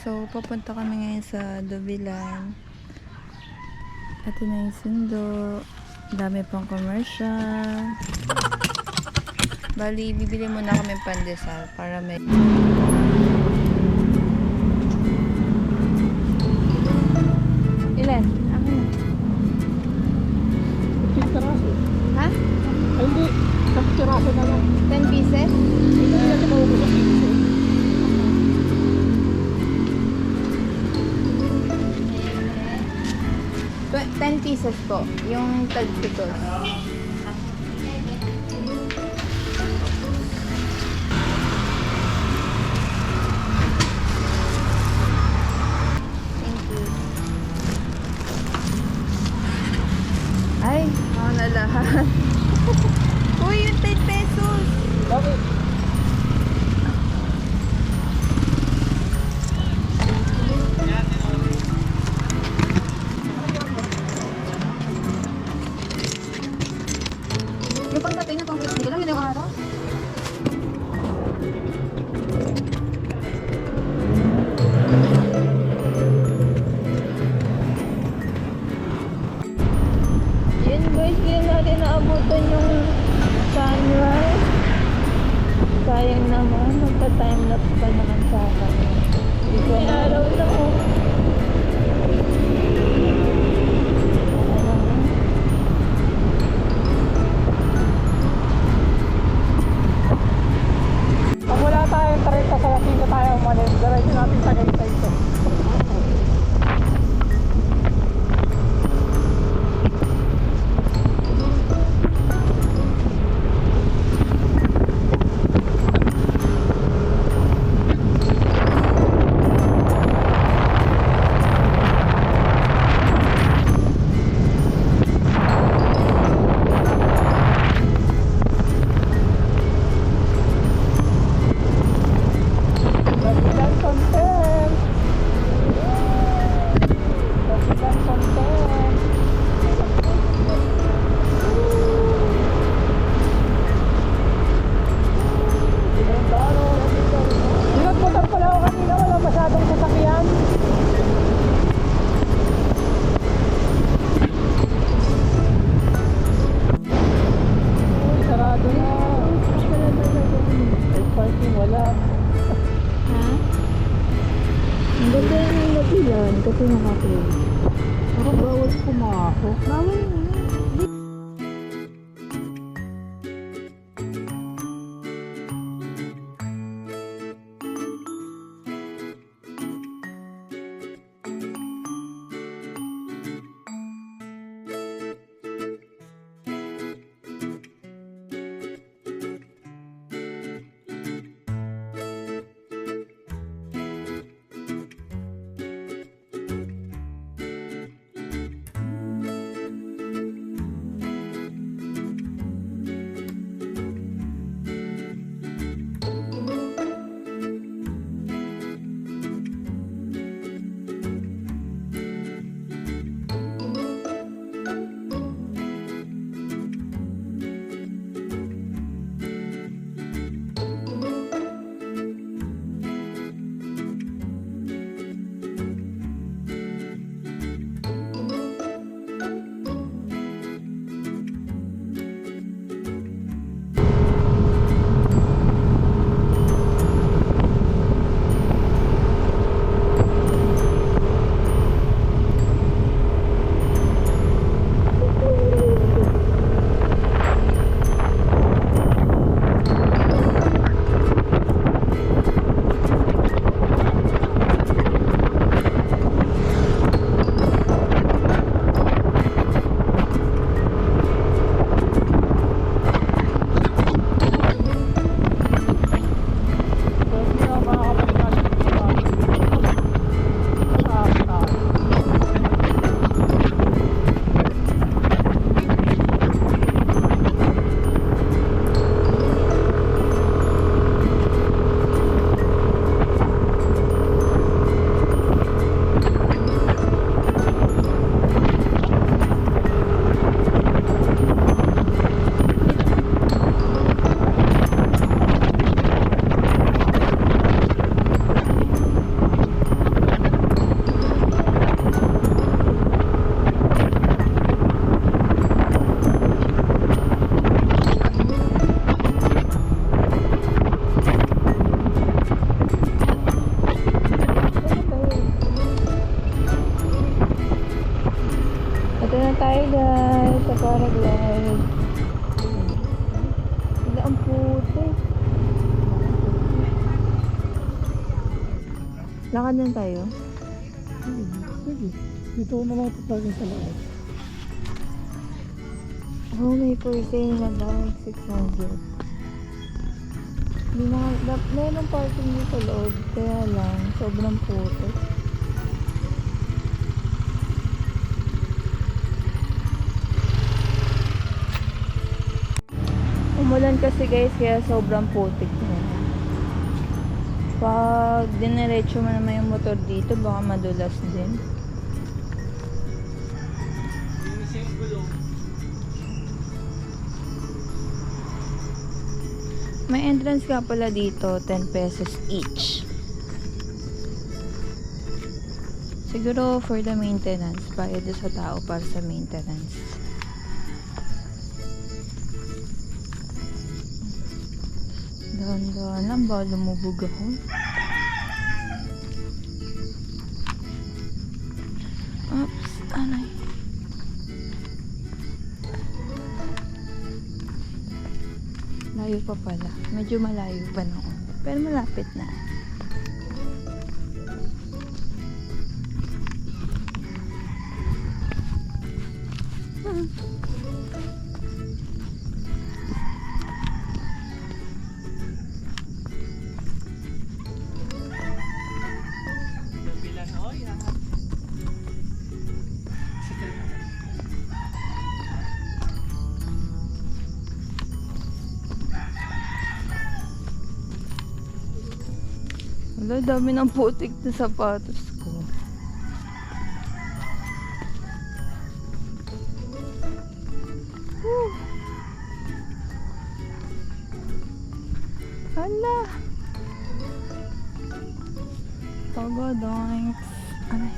So, papunta kami ngayon sa Dubilan. Ito na yung sundo. Dami pang commercial. Bali, bibili muna kami pandesal para may... Ilan? Akin na. 15 piraso. Ha? Ay, hindi. 10 piraso na lang. 10 pieces? Hindi natin maubos ang piso. 10 pieces po. Yung tagpitos. Thank you. Ay, ako na lahat. Uy, yung 10 pesos. Bakit? Yung pagdating na pang crispy lang, yun yung araw. Yun guys, hindi natin naabutan yung sunrise. Sayang naman, magpa-time lapse pa naman sa akin. Hindi ko na araw na ko. Pag wala tayong 30 sa Lasino tayo umalis, diretso natin sa Tagaytay ito. Resident content! Resident content! Nagmotor pala ako kanina, wala masyadong sasakyan. Sarado na. May parking, wala. Ha? Ang ganda ng Dubilan kasi naka-close. Pero bawal pumasok. Bawal na. Lakad na tayo. Sige. Dito na lang tatagin sa loob. Oh, may for sale na bag. 600. Hindi na, meron parking dito loob. Kaya lang, sobrang puto. Umulan kasi guys, kaya sobrang putik na. Pag diniretso mo naman yung motor dito, baka madulas din. May entrance ka pala dito, 10 pesos each. Siguro for the maintenance, bayad sa tao para sa maintenance. Dahan-dahan lang ba lumubog ako? Oops, anay. Layo pa pala. Medyo malayo pa noon. Pero malapit na. Wala, dami ng putik na sapatos ko. Woo! Hala! Pagodoinks. Ay.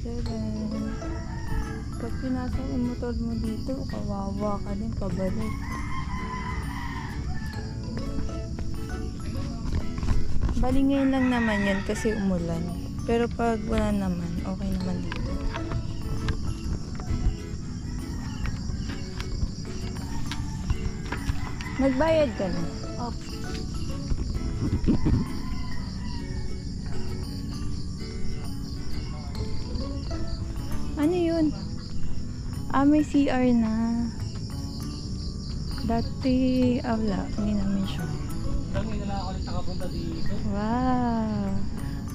Seven. Pag pinasok yung motor mo dito, kawawa ka din pabalik. Bali ngayon lang naman yun kasi umulan. Pero pag wala naman, okay naman dito. Magbayad ka na. Oh. Ano yun? May CR na. Dati, wala. Hindi namin sure. Hindi na lang ako ulit nakapunta dito. Wow.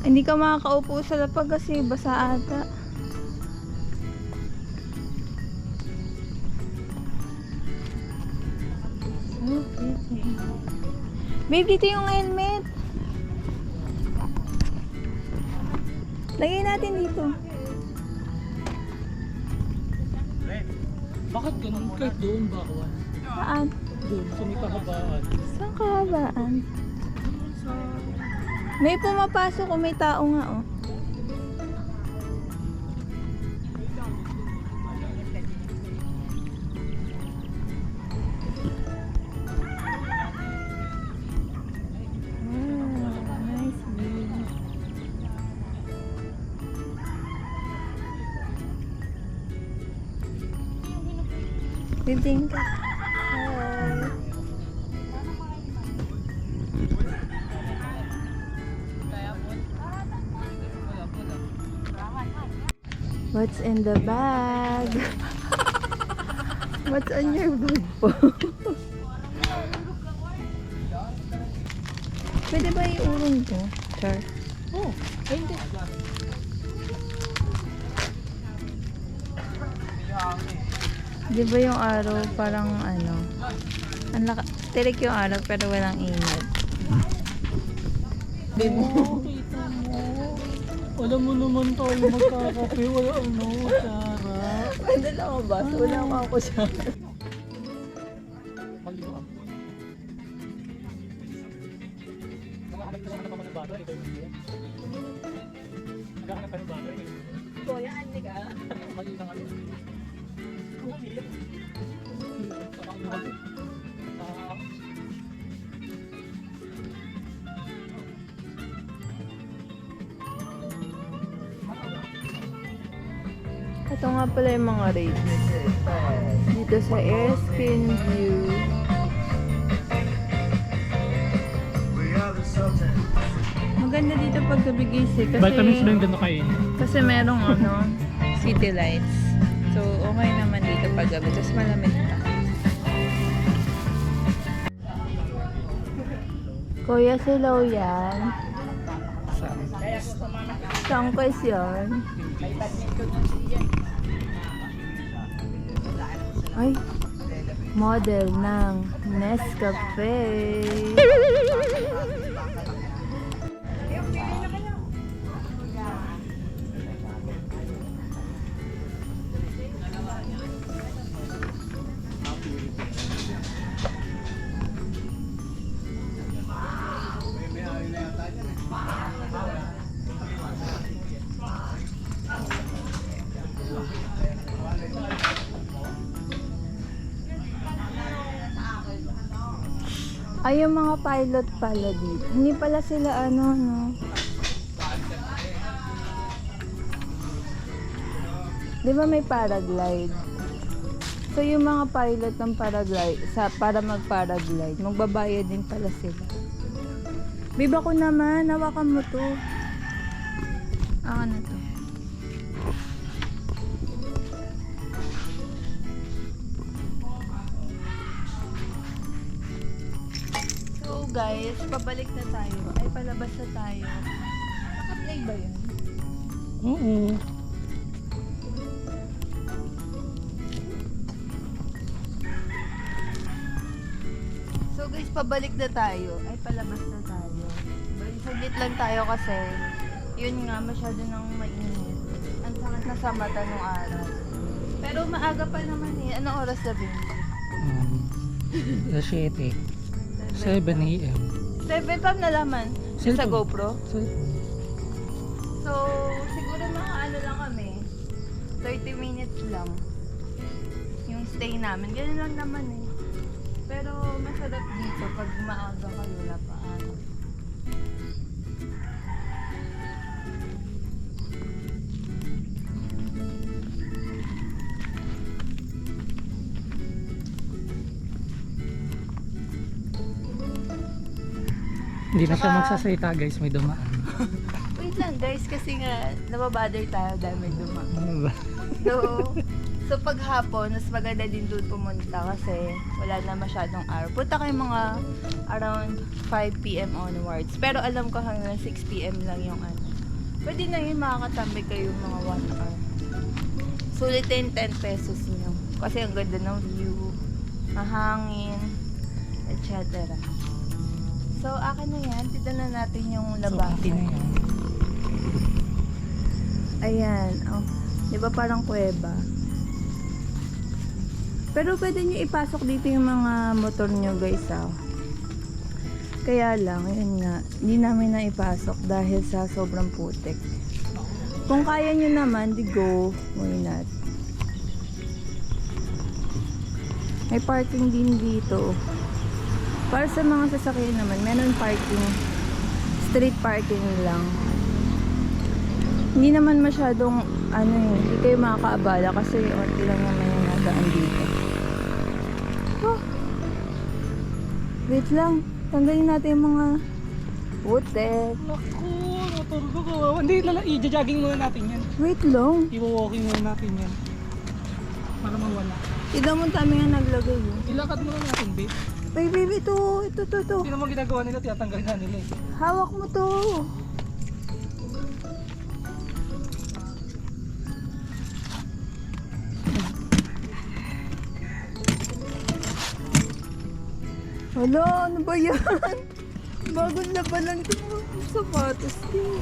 Hindi ka makakaupo sa lapag kasi basa ata. Okay. Babe, dito yung helmet. Lagay natin dito. Bakit ganun? Kahit doon ba ako? Saan? Doon, sa may kahabaan. Saan kahabaan? May pumapasok o may tao nga oh. Nice view. Bibing ka. Hi. What's in the bag? What's on your bag po? Pwede ba iurong ko? Char. Oh, hindi. Di ba yung araw parang ano? Tirik yung araw pero walang ingat. Di mo? Kita mo. Alam mo naman tayo magkakape. Wala ano, Sarah. Pwede lang ako ba? Wala ako siya. Maligo ako. Nakahanap ka naman ng mga bata. Ito yung video. Nakahanap ka ng bata. Kuya, hindi ka? Mali lang ano. Ito nga pala yung mga rates. Dito sa Erskine View. We are the Sultans. Maganda dito pag gabi gising kasi Vitamins ba yung gano'n kayo? kasi merong city lights. So okay naman dito pag gabi. Tapos malamig pa. Kuya Silaw yan. Sangkos yan. Ay, model ng Nescafe. Ay, yung mga pilot pala dito. Hindi pala sila no. Di ba may paraglide? So, yung mga pilot ng paraglide, para mag-paraglide, magbabayad din pala sila. Biba ko naman, hawakan mo to. Ako na to. So guys, pabalik na tayo. Ay, palabas na tayo. Naka-play ba yun? Oo. So guys, pabalik na tayo. Ay, palabas na tayo. Saglit lang tayo kasi yun nga, masyado nang mainit. Ang sakit na sa mata nung araw. Pero maaga pa naman eh. Anong oras sabi? Alas 7. 7 a.m. 7 pa nalaman. Sa Cellphone. GoPro. So, So, siguro mga ano lang kami. 30 minutes lang. Yung stay namin. Ganun lang naman eh. Pero masarap dito pag maaga kayo na paano. hindi na siya Saka- magsasalita guys, may dumaan. Wait lang guys, kasi nga nababother tayo dahil may duma. Ano ba? So pag hapon, mas maganda din doon pumunta kasi wala na masyadong araw. Punta kayo mga around 5 p.m. onwards. Pero alam ko hanggang 6 p.m. lang yung ano. Pwede na yun, makakatambay kayo mga 1 hour. Sulitin 10 pesos nyo. Kasi ang ganda ng view, mahangin, etc. So akin na yan, tita na natin yung So, labahan. akin na yan. Ayan, oh. Di ba parang kuweba? Pero pwede nyo ipasok dito yung mga motor nyo guys, ah. Kaya lang, yun nga, hindi namin na ipasok dahil sa sobrang putik. Kung kaya nyo naman, di go, why not? May parking din dito. Para sa mga sasakyan naman, meron parking, street parking lang. Hindi naman masyadong hindi kayo makakaabala kasi onti lang naman yung nadaan dito. Oh. Wait lang, tanggalin natin yung mga putek. Naku, motor ko kawawa. Hindi, i-jogging muna natin yan. Wait lang. I-walking muna natin yan. Para mawala. Tignan mo kami nga naglagay yun. Ilakad muna natin, babe. Baby, ito. Hindi naman ginagawa nila, tinatanggal na nila eh. Hawak mo to. Hala, ano ba yan? Bagong laban lang ito mga sapatos din.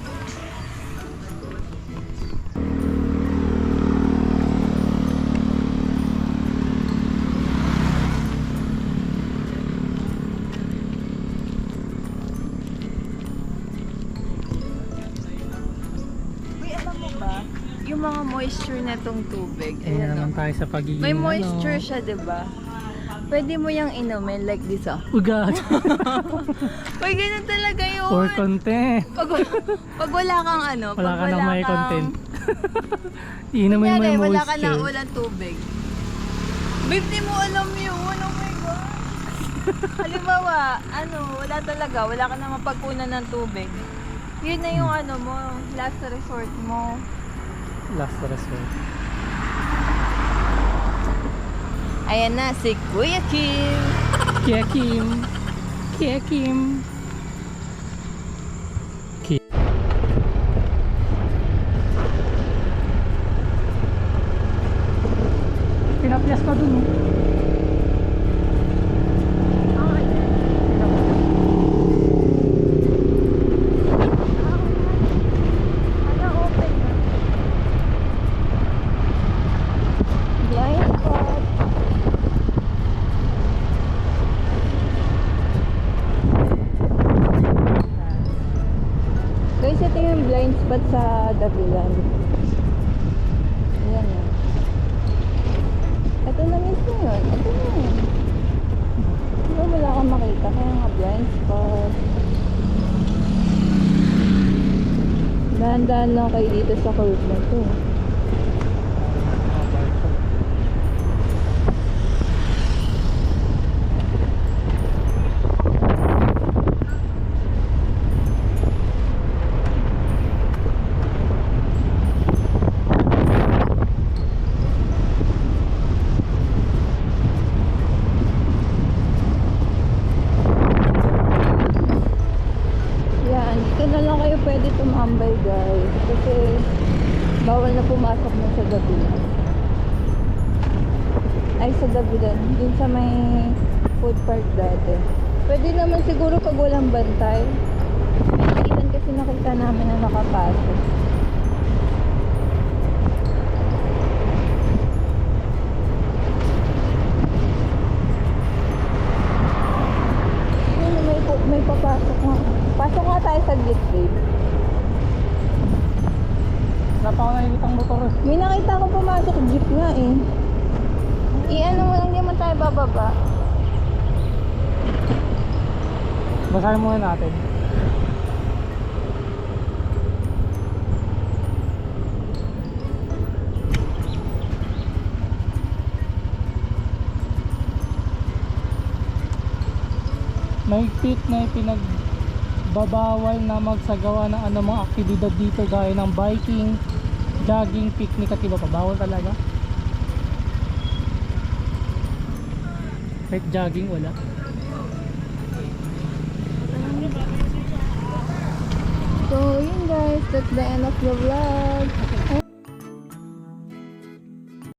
Uy, alam mo ba? Yung mga moisture na tong tubig. Kaya Ayan, naman no? tayo sa pagiging May moisture siya, diba? Pwede mo yung inumin like this, oh. Ugat. Uy, ganun talaga yun. For content. Pag wala kang ano, Wala pag ka nang may kang- content. Iinumin mo Kunyari, yung wala ka na moisture. ulang tubig. Babe, di mo alam yun. Oh my God. Halimbawa, wala talaga. Wala ka na mapagkunan ng tubig. Yun na yung ano mo, last resort mo. Last resort. Ayan na, si Kuya Kim. Kia Kim. Kia Kim. Kim. Pinapyas ka dun, oh. Ano, open na. Blind spot. Guys, ito yung blind spot sa Davilan. Ayan na. Ito na mismo yun. Ito na yun. Diba wala akong makita, kaya nga blind spot. Dahan-dahan lang kayo dito sa curve na to. Yan, dito na lang kayo pwede tumambay guys. Kasi bawal na pumasok na sa Davilan. Ay, sa Davilan. Dun sa may food park dati. Pwede naman siguro pag walang bantay. May ilan kasi nakita namin na nakapasok. Yun, may papasok nga. Pasok nga tayo sa gate, babe. Wala pa ako nakikitang motor. May nakita ko pumasok, jeep nga eh. I-ano mo lang, di man tayo bababa. Basahin muna natin. Mahigpit na ipinagbabawal na magsagawa ng anumang aktibidad dito gaya ng biking, jogging, picnic at iba pa. Bawal talaga. Kahit jogging wala. So, yun guys, that's the end of the vlog.